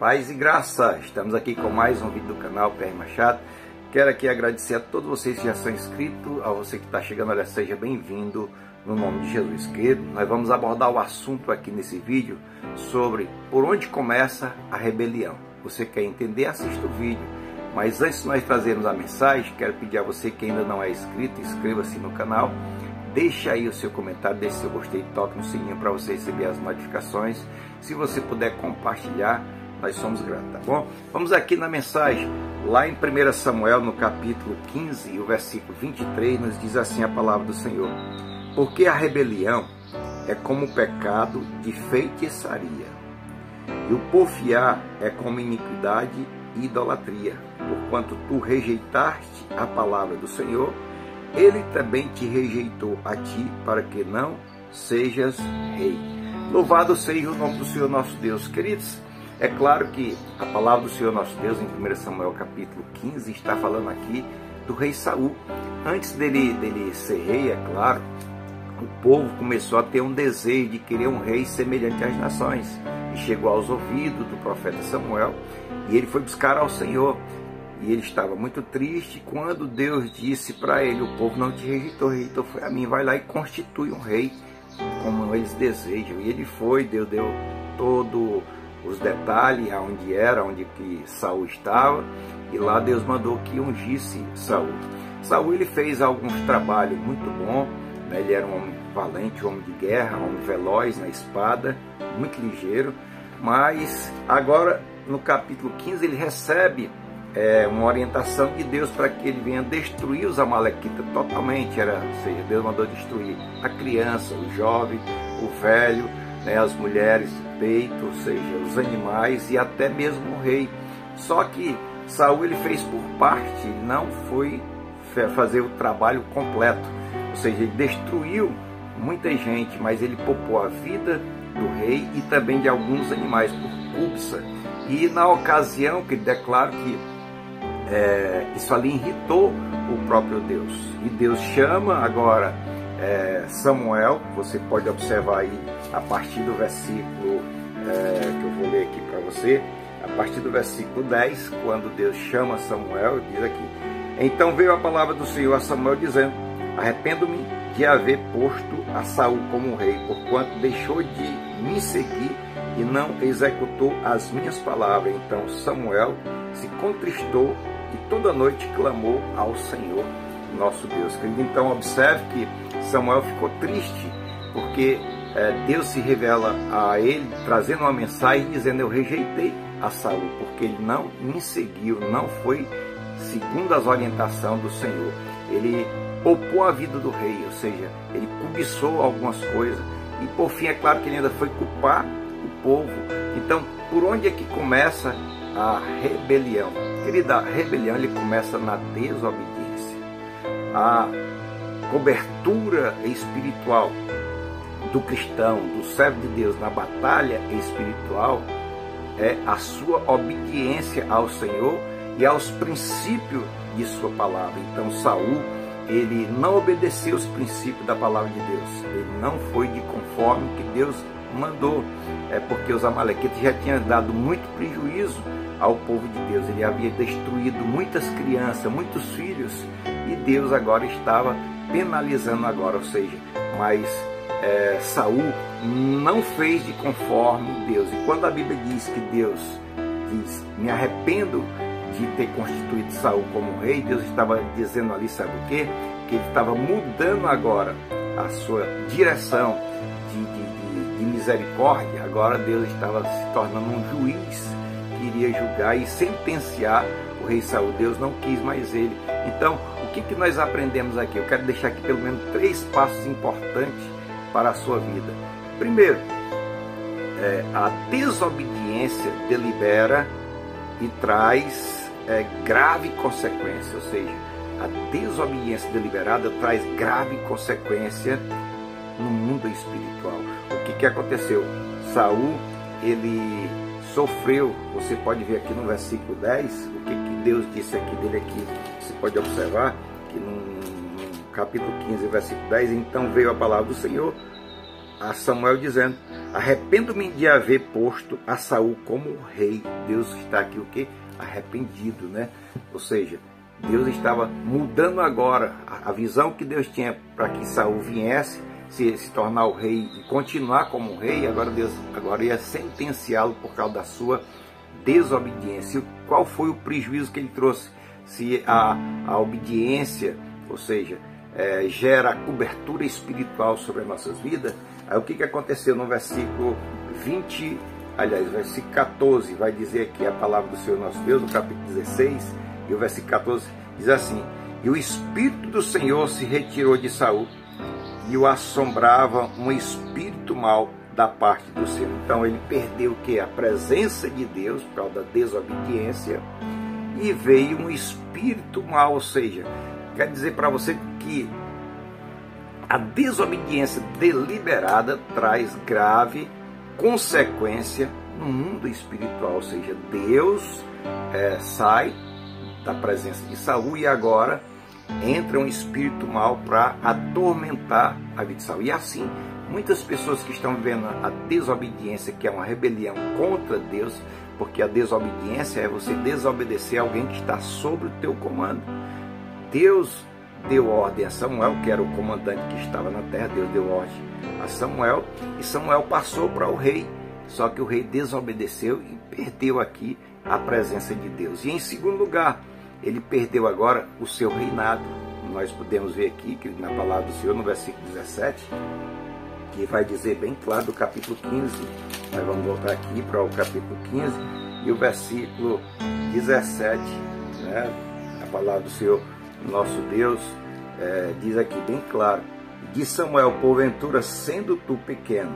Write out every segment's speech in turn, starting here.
Paz e graça, estamos aqui com mais um vídeo do canal PR Machado. Quero aqui agradecer a todos vocês que já são inscritos, a você que está chegando, olha, seja bem-vindo no nome de Jesus. Querido, nós vamos abordar o assunto aqui nesse vídeo sobre por onde começa a rebelião. Você quer entender? Assista o vídeo. Mas antes de nós trazermos a mensagem, quero pedir a você que ainda não é inscrito, inscreva-se no canal, deixe aí o seu comentário, deixe seu gostei, toque no sininho para você receber as notificações. Se você puder compartilhar, nós somos gratos, tá bom? Vamos aqui na mensagem, lá em 1 Samuel, no capítulo 15, o versículo 23, nos diz assim a palavra do Senhor: porque a rebelião é como o pecado de feitiçaria, e o porfiar é como iniquidade e idolatria. Porquanto tu rejeitaste a palavra do Senhor, Ele também te rejeitou a ti, para que não sejas rei. Louvado seja o nome do Senhor nosso Deus. Queridos, é claro que a palavra do Senhor nosso Deus, em 1 Samuel capítulo 15, está falando aqui do rei Saul. Antes dele ser rei, é claro, o povo começou a ter um desejo de querer um rei semelhante às nações. E chegou aos ouvidos do profeta Samuel, e ele foi buscar ao Senhor. E ele estava muito triste quando Deus disse para ele: o povo não te rejeitou, rejeitou foi a mim, vai lá e constitui um rei como eles desejam. E ele foi, Deus deu todos os detalhes, aonde era, onde que Saul estava, e lá Deus mandou que ungisse Saul. Saul, ele fez alguns trabalhos muito bons, né? Ele era um homem valente, um homem de guerra, um homem veloz na espada, muito ligeiro, mas agora no capítulo 15 ele recebe uma orientação de Deus para que ele venha destruir os amalequitas totalmente, ou seja, Deus mandou destruir a criança, o jovem, o velho, né, as mulheres, o peito, ou seja, os animais e até mesmo o rei. Só que Saul ele fez por parte, ele não foi fazer o trabalho completo, ou seja, ele destruiu muita gente, mas ele poupou a vida do rei e também de alguns animais por cúpula. E na ocasião que ele declara que isso ali irritou o próprio Deus. E Deus chama agora Samuel, você pode observar aí a partir do versículo que eu vou ler aqui para você, a partir do versículo 10, quando Deus chama Samuel, diz aqui: então veio a palavra do Senhor a Samuel dizendo: arrependo-me de haver posto a Saul como rei, porquanto deixou de me seguir e não executou as minhas palavras. Então Samuel se contristou e toda noite clamou ao Senhor nosso Deus. Então observe que Samuel ficou triste, porque Deus se revela a ele, trazendo uma mensagem dizendo: eu rejeitei a Saul, porque ele não me seguiu, não foi segundo as orientações do Senhor. Ele poupou a vida do rei, ou seja, ele cobiçou algumas coisas, e por fim é claro que ele ainda foi culpar o povo. Então, por onde é que começa a rebelião? Querida, a rebelião ele começa na desobediência. A cobertura espiritual do cristão, do servo de Deus na batalha espiritual é a sua obediência ao Senhor e aos princípios de sua palavra. Então Saul, ele não obedeceu os princípios da palavra de Deus, ele não foi de conforme que Deus mandou, porque os amalequitas já tinham dado muito prejuízo ao povo de Deus. Ele havia destruído muitas crianças, muitos filhos, e Deus agora estava penalizando agora, ou seja, mas Saul não fez de conforme Deus. E quando a Bíblia diz que Deus diz: me arrependo de ter constituído Saul como rei, Deus estava dizendo ali, sabe o quê? Que ele estava mudando agora a sua direção de misericórdia. Agora Deus estava se tornando um juiz que iria julgar e sentenciar o rei Saul. Deus não quis mais ele. Então, o que nós aprendemos aqui? Eu quero deixar aqui pelo menos 3 passos importantes para a sua vida. Primeiro, a desobediência delibera e traz grave consequência, ou seja, a desobediência deliberada traz grave consequência no mundo espiritual. O que aconteceu? Saul, ele sofreu, você pode ver aqui no versículo 10, o que Deus disse aqui dele aqui, você pode observar que no capítulo 15, versículo 10, então veio a palavra do Senhor a Samuel dizendo: Arrependo-me de haver posto a Saul como rei. Deus está aqui o quê? Arrependido, né? Ou seja, Deus estava mudando agora a visão que Deus tinha para que Saul viesse se tornar o rei e continuar como rei. Agora Deus ia sentenciá-lo por causa da sua desobediência. E qual foi o prejuízo que ele trouxe? Se a obediência, ou seja, gera cobertura espiritual sobre as nossas vidas, aí o que aconteceu no versículo 20, aliás, versículo 14, vai dizer aqui a palavra do Senhor nosso Deus, no capítulo 16, e o versículo 14 diz assim: e o Espírito do Senhor se retirou de Saul, e o assombrava um espírito mau da parte do Senhor. Então ele perdeu o que? A presença de Deus por causa da desobediência, e veio um espírito mau. Ou seja, quer dizer para você que a desobediência deliberada traz grave consequência no mundo espiritual. Ou seja, Deus sai da presença de Saul e agora entra um espírito mau para atormentar a vida de Saul. E assim, muitas pessoas que estão vivendo a desobediência, que é uma rebelião contra Deus, porque a desobediência é você desobedecer a alguém que está sob o teu comando. Deus deu ordem a Samuel, que era o comandante que estava na terra. Deus deu ordem a Samuel, e Samuel passou para o rei, só que o rei desobedeceu e perdeu aqui a presença de Deus. E em segundo lugar, ele perdeu agora o seu reinado. Nós podemos ver aqui que na palavra do Senhor, no versículo 17, que vai dizer bem claro do capítulo 15, nós vamos voltar aqui para o capítulo 15 e o versículo 17, né? A palavra do Senhor nosso Deus diz aqui bem claro: de Samuel, porventura, sendo tu pequeno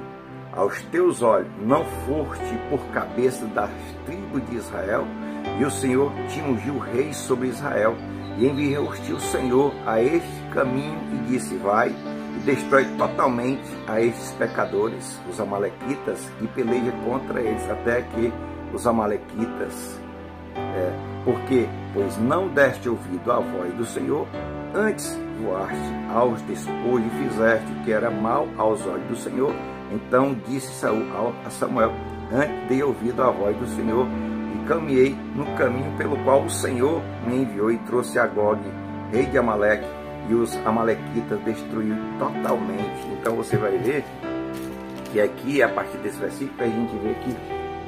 aos teus olhos, não foste por cabeça das tribos de Israel, e o Senhor te ungiu rei sobre Israel, e enviou-te o Senhor a este caminho e disse: vai e destrói totalmente a estes pecadores, os amalequitas, e peleja contra eles até que os amalequitas, porque pois não deste ouvido à voz do Senhor, antes voaste aos despojos e fizeste o que era mal aos olhos do Senhor. Então disse Saul a Samuel: antes dei ouvido à voz do Senhor e caminhei no caminho pelo qual o Senhor me enviou, e trouxe Agog, rei de Amaleque, e os amalequitas destruiu totalmente. Então você vai ver que aqui, a partir desse versículo, a gente vê que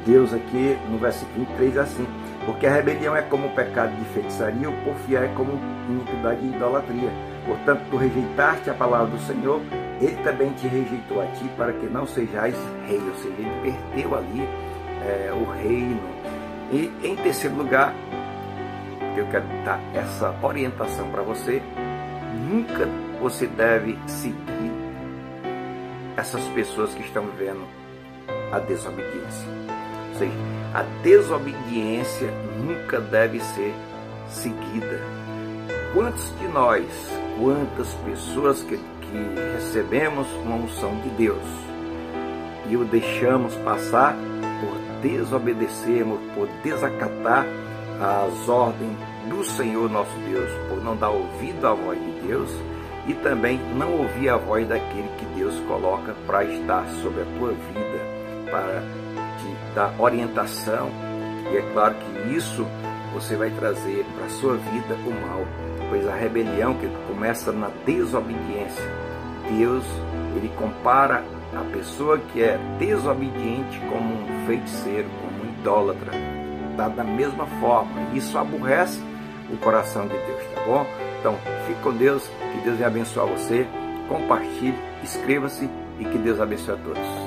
Deus aqui no versículo 23 assim: porque a rebelião é como o pecado de feitiçaria, o porfiar é como iniquidade e idolatria. Portanto, tu rejeitaste a palavra do Senhor, ele também te rejeitou a ti, para que não sejais rei. Ou seja, ele perdeu ali o reino. E em terceiro lugar, eu quero dar essa orientação para você: nunca você deve seguir essas pessoas que estão vivendo a desobediência. Ou seja, a desobediência nunca deve ser seguida. Quantos de nós, quantas pessoas que recebemos uma unção de Deus e o deixamos passar por desobedecermos, por desacatar as ordens do Senhor nosso Deus, por não dar ouvido à voz de Deus e também não ouvir a voz daquele que Deus coloca para estar sobre a tua vida, para te dar orientação. E é claro que isso você vai trazer para a sua vida o mal, pois a rebelião que começa na desobediência, Deus, ele compara a pessoa que é desobediente como um feiticeiro, como um idólatra. Da mesma forma, isso aborrece o coração de Deus, tá bom? Então, fique com Deus, que Deus venha abençoar você, compartilhe, inscreva-se e que Deus abençoe a todos.